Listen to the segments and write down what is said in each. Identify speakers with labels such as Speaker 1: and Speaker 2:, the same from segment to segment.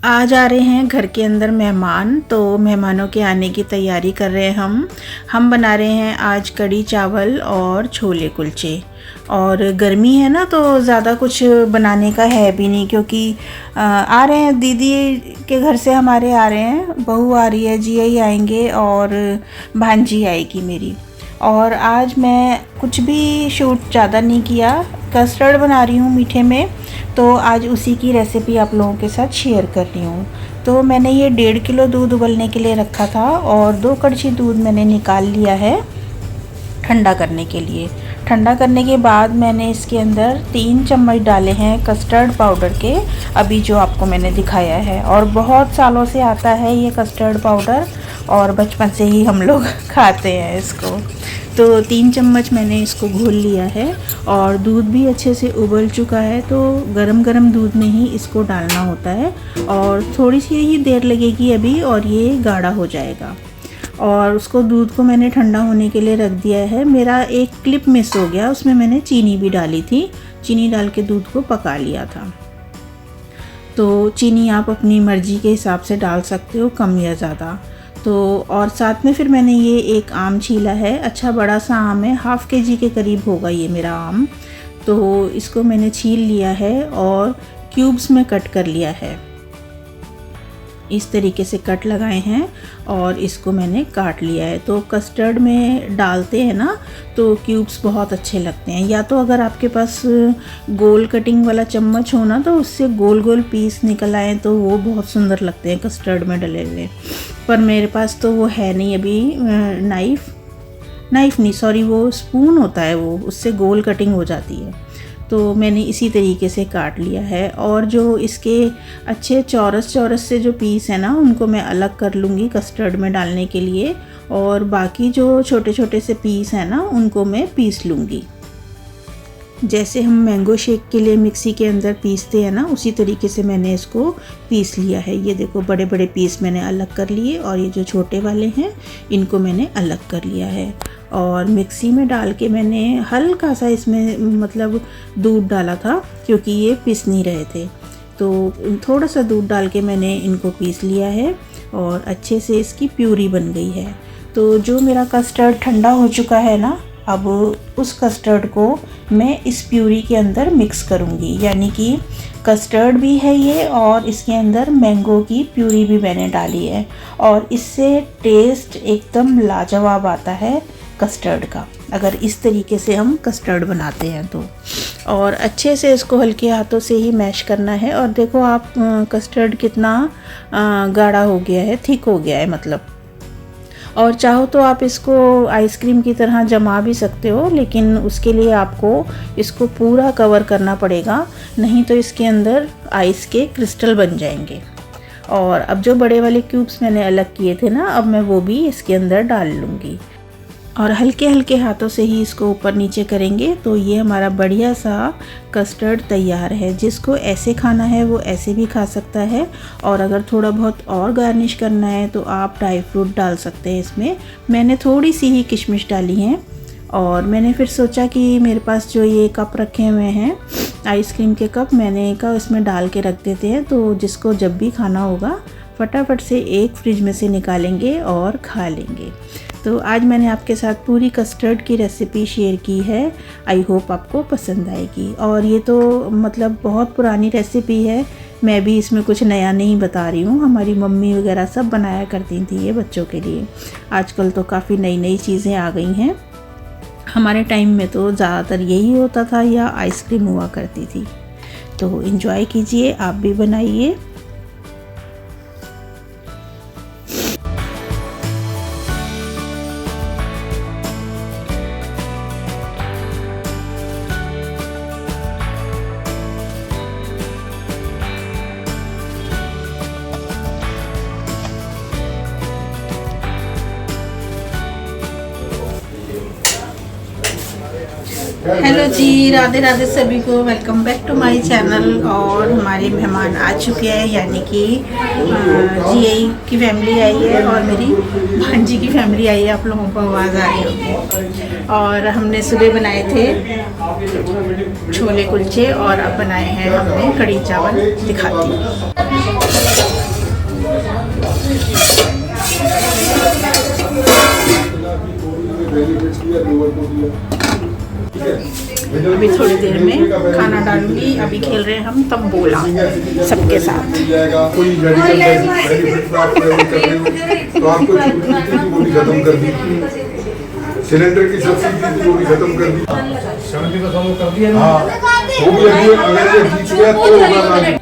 Speaker 1: आज आ रहे हैं घर के अंदर मेहमान, तो मेहमानों के आने की तैयारी कर रहे हैं हम बना रहे हैं आज कढ़ी चावल और छोले कुलचे। और गर्मी है ना, तो ज़्यादा कुछ बनाने का है भी नहीं, क्योंकि आ रहे हैं दीदी के घर से, हमारे आ रहे हैं, बहू आ रही है, जीआई आएंगे और भांजी आएगी मेरी। और आज मैं कुछ भी शूट ज़्यादा नहीं किया, कस्टर्ड बना रही हूँ मीठे में, तो आज उसी की रेसिपी आप लोगों के साथ शेयर कर रही हूँ। तो मैंने ये 1.5 किलो दूध उबलने के लिए रखा था और 2 कड़छी दूध मैंने निकाल लिया है ठंडा करने के लिए। ठंडा करने के बाद मैंने इसके अंदर 3 चम्मच डाले हैं कस्टर्ड पाउडर के, अभी जो आपको मैंने दिखाया है। और बहुत सालों से आता है ये कस्टर्ड पाउडर, और बचपन से ही हम लोग खाते हैं इसको। तो 3 चम्मच मैंने इसको घोल लिया है और दूध भी अच्छे से उबल चुका है। तो गरम गरम दूध में ही इसको डालना होता है और थोड़ी सी ही देर लगेगी अभी, और ये गाढ़ा हो जाएगा। और उसको दूध को मैंने ठंडा होने के लिए रख दिया है। मेरा एक क्लिप मिस हो गया, उसमें मैंने चीनी भी डाली थी, चीनी डाल के दूध को पका लिया था। तो चीनी आप अपनी मर्ज़ी के हिसाब से डाल सकते हो, कम या ज़्यादा। तो और साथ में फिर मैंने ये एक आम छीला है, अच्छा बड़ा सा आम है, ½ kg के करीब होगा ये मेरा आम। तो इसको मैंने छील लिया है और क्यूब्स में कट कर लिया है। इस तरीके से कट लगाए हैं और इसको मैंने काट लिया है। तो कस्टर्ड में डालते हैं ना, तो क्यूब्स बहुत अच्छे लगते हैं। या तो अगर आपके पास गोल कटिंग वाला चम्मच हो ना, तो उससे गोल गोल पीस निकल आए तो वो बहुत सुंदर लगते हैं कस्टर्ड में डले हुए। पर मेरे पास तो वो है नहीं अभी। नाइफ़ नहीं, सॉरी, वो स्पून होता है, वो उससे गोल कटिंग हो जाती है। तो मैंने इसी तरीके से काट लिया है। और जो इसके अच्छे चौरस चौरस से जो पीस है ना, उनको मैं अलग कर लूँगी कस्टर्ड में डालने के लिए, और बाकी जो छोटे छोटे से पीस हैं ना, उनको मैं पीस लूँगी। जैसे हम मैंगो शेक के लिए मिक्सी के अंदर पीसते हैं ना, उसी तरीके से मैंने इसको पीस लिया है। ये देखो, बड़े बड़े पीस मैंने अलग कर लिए और ये जो छोटे वाले हैं इनको मैंने अलग कर लिया है। और मिक्सी में डाल के मैंने हल्का सा इसमें मतलब दूध डाला था, क्योंकि ये पीस नहीं रहे थे। तो थोड़ा सा दूध डाल के मैंने इनको पीस लिया है और अच्छे से इसकी प्यूरी बन गई है। तो जो मेरा कस्टर्ड ठंडा हो चुका है ना, अब उस कस्टर्ड को मैं इस प्यूरी के अंदर मिक्स करूँगी। यानी कि कस्टर्ड भी है ये, और इसके अंदर मैंगो की प्यूरी भी मैंने डाली है, और इससे टेस्ट एकदम लाजवाब आता है कस्टर्ड का, अगर इस तरीके से हम कस्टर्ड बनाते हैं तो। और अच्छे से इसको हल्के हाथों से ही मैश करना है। और देखो आप, कस्टर्ड कितना गाढ़ा हो गया है, थिक हो गया है मतलब। और चाहो तो आप इसको आइसक्रीम की तरह जमा भी सकते हो, लेकिन उसके लिए आपको इसको पूरा कवर करना पड़ेगा, नहीं तो इसके अंदर आइस के क्रिस्टल बन जाएंगे। और अब जो बड़े वाले क्यूब्स मैंने अलग किए थे ना, अब मैं वो भी इसके अंदर डाल लूँगी और हल्के हल्के हाथों से ही इसको ऊपर नीचे करेंगे। तो ये हमारा बढ़िया सा कस्टर्ड तैयार है। जिसको ऐसे खाना है वो ऐसे भी खा सकता है, और अगर थोड़ा बहुत और गार्निश करना है तो आप ड्राई फ्रूट डाल सकते हैं इसमें। मैंने थोड़ी सी ही किशमिश डाली हैं। और मैंने फिर सोचा कि मेरे पास जो ये कप रखे हुए हैं आइसक्रीम के कप, मैंने कहा इसमें डाल के रख देते हैं, तो जिसको जब भी खाना होगा फटाफट से एक फ्रिज में से निकालेंगे और खा लेंगे। तो आज मैंने आपके साथ पूरी कस्टर्ड की रेसिपी शेयर की है। आई होप आपको पसंद आएगी। और ये तो मतलब बहुत पुरानी रेसिपी है, मैं भी इसमें कुछ नया नहीं बता रही हूँ। हमारी मम्मी वगैरह सब बनाया करती थी ये बच्चों के लिए। आजकल तो काफ़ी नई नई चीज़ें आ गई हैं। हमारे टाइम में तो ज़्यादातर यही होता था, या आइसक्रीम हुआ करती थी। तो एंजॉय कीजिए, आप भी बनाइए। हेलो जी, राधे राधे सभी को। Welcome back to my channel. और हमारे मेहमान आ चुके हैं, यानी कि जीआई की फैमिली आई है और मेरी भांजी की फैमिली आई है। आप लोगों को आवाज़ आ रही होगी। और हमने सुबह बनाए थे छोले कुलचे और अब बनाए हैं हमने कढ़ी चावल। दिखाती हूँ। अभी थोड़ी देर में खाना डालूंगी। अभी खेल रहे हैं हम तब बोला सबके साथ।
Speaker 2: खत्म कर दी, सिलेंडर की सब्सिडी वो भी खत्म कर दी, 70% कर दिया। हाँ, वो भी अगर ये बीच गया तो होगा।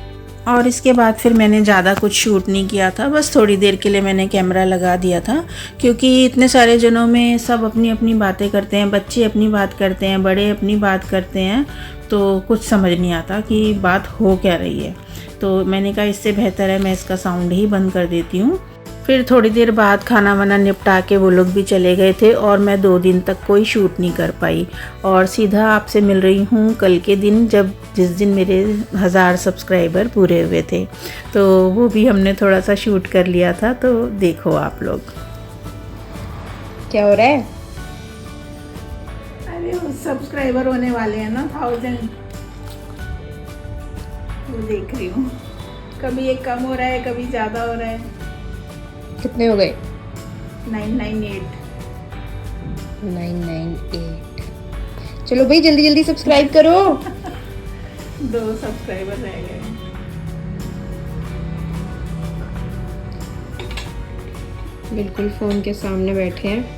Speaker 1: और इसके बाद फिर मैंने ज़्यादा कुछ शूट नहीं किया था, बस थोड़ी देर के लिए मैंने कैमरा लगा दिया था, क्योंकि इतने सारे जनों में सब अपनी अपनी बातें करते हैं। बच्चे अपनी बात करते हैं, बड़े अपनी बात करते हैं, तो कुछ समझ नहीं आता कि बात हो क्या रही है। तो मैंने कहा इससे बेहतर है मैं इसका साउंड ही बंद कर देती हूँ। फिर थोड़ी देर बाद खाना वाना निपटा के वो लोग भी चले गए थे और मैं 2 दिन तक कोई शूट नहीं कर पाई। और सीधा आपसे मिल रही हूँ कल के दिन, जिस दिन मेरे 1000 सब्सक्राइबर पूरे हुए थे। तो वो भी हमने थोड़ा सा शूट कर लिया था, तो देखो आप लोग।
Speaker 3: क्या हो रहा है?
Speaker 1: अरे वो सब्सक्राइबर होने वाले हैं ना 1000, वो देख रही हूँ। कभी एक कम हो रहा है, कभी ज़्यादा हो रहा है।
Speaker 3: कितने हो गए?
Speaker 1: 998।
Speaker 3: 998। चलो भाई जल्दी जल्दी सब्सक्राइब करो।
Speaker 1: 2 सब्सक्राइबर रह गए।
Speaker 3: बिल्कुल फ़ोन के सामने बैठे हैं।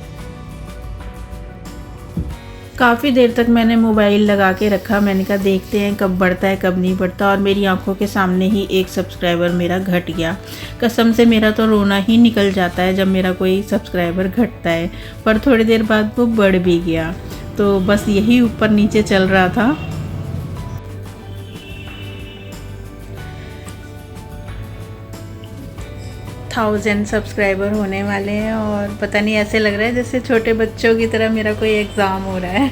Speaker 1: काफ़ी देर तक मैंने मोबाइल लगा के रखा। मैंने कहा देखते हैं कब बढ़ता है कब नहीं बढ़ता। और मेरी आंखों के सामने ही 1 सब्सक्राइबर मेरा घट गया। कसम से मेरा तो रोना ही निकल जाता है जब मेरा कोई सब्सक्राइबर घटता है। पर थोड़ी देर बाद वो बढ़ भी गया। तो बस यही ऊपर नीचे चल रहा था। थाउजेंड सब्सक्राइबर होने वाले हैं और पता नहीं ऐसे लग रहा है जैसे छोटे बच्चों की तरह मेरा कोई एग्ज़ाम हो रहा है।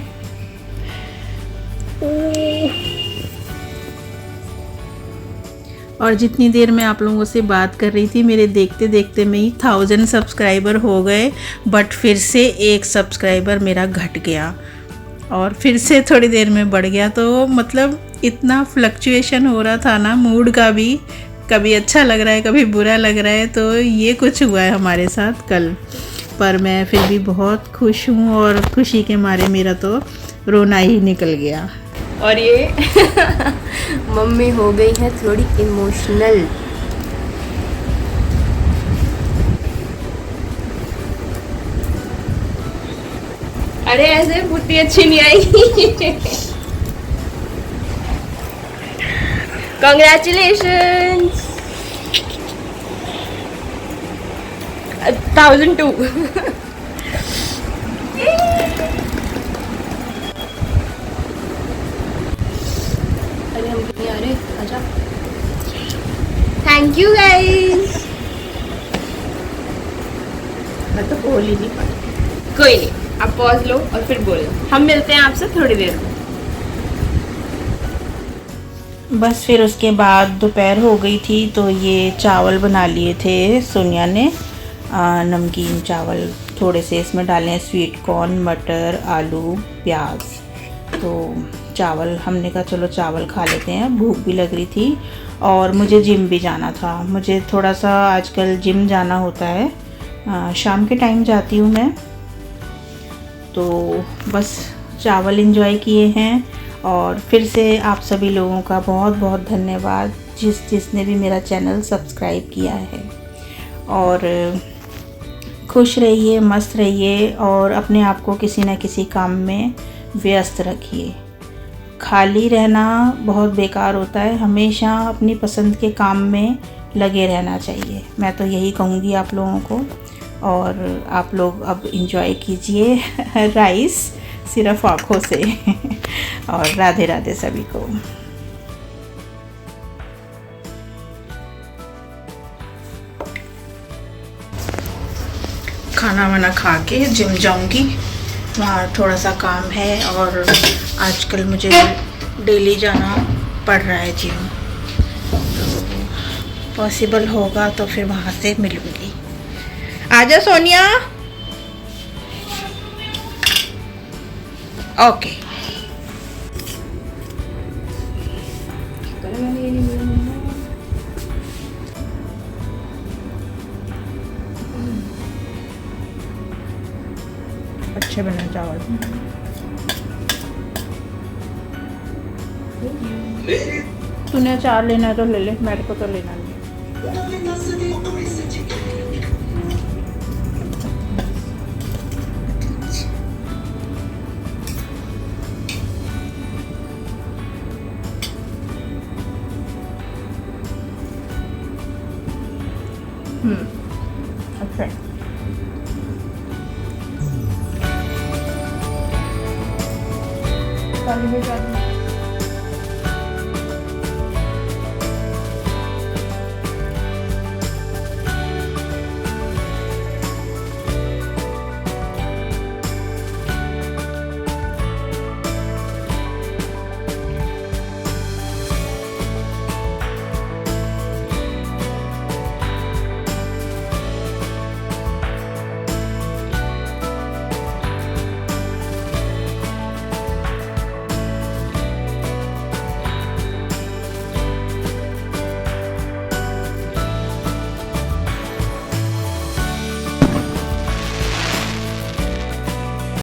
Speaker 1: और जितनी देर मैं आप लोगों से बात कर रही थी, मेरे देखते देखते में ही 1000 सब्सक्राइबर हो गए। बट फिर से 1 सब्सक्राइबर मेरा घट गया और फिर से थोड़ी देर में बढ़ गया। तो मतलब इतना फ्लक्चुएशन हो रहा था ना मूड का भी, कभी अच्छा लग रहा है कभी बुरा लग रहा है। तो ये कुछ हुआ है हमारे साथ कल। पर मैं फिर भी बहुत खुश हूँ और खुशी के मारे मेरा तो रोना ही निकल गया।
Speaker 3: और ये मम्मी हो गई है थोड़ी इमोशनल। अरे ऐसे बुद्धि अच्छी नहीं आई। Congratulations 1002। अरे हम कहीं आ रहे, आजा। Thank you guys.
Speaker 1: मैं तो बोल ही नहीं पाई।
Speaker 3: कोई नहीं, आप पॉज लो और फिर बोलो। हम मिलते हैं आपसे थोड़ी देर में।
Speaker 1: बस फिर उसके बाद दोपहर हो गई थी, तो ये चावल बना लिए थे सोनिया ने। नमकीन चावल थोड़े से इसमें डाले हैं, स्वीट कॉर्न, मटर, आलू, प्याज। तो चावल हमने कहा चलो चावल खा लेते हैं, भूख भी लग रही थी और मुझे जिम भी जाना था। मुझे थोड़ा सा आजकल जिम जाना होता है, शाम के टाइम जाती हूँ मैं। तो बस चावल एंजॉय किए हैं। और फिर से आप सभी लोगों का बहुत बहुत धन्यवाद जिसने भी मेरा चैनल सब्सक्राइब किया है। और खुश रहिए, मस्त रहिए और अपने आप को किसी न किसी काम में व्यस्त रखिए। खाली रहना बहुत बेकार होता है, हमेशा अपनी पसंद के काम में लगे रहना चाहिए। मैं तो यही कहूँगी आप लोगों को। और आप लोग अब एंजॉय कीजिए राइस सिर्फ आँखों से। और राधे राधे सभी को। खाना वाना खा के जिम जाऊंगी। वहाँ थोड़ा सा काम है और आजकल मुझे डेली जाना पड़ रहा है जिम, तो पॉसिबल होगा तो फिर वहाँ से मिलूँगी। आजा सोनिया। ओके। अच्छे बने चावल। तूने अचार लेना है तो ले ले, मेरे को तो लेना नहीं। अच्छा है। काली मिर्च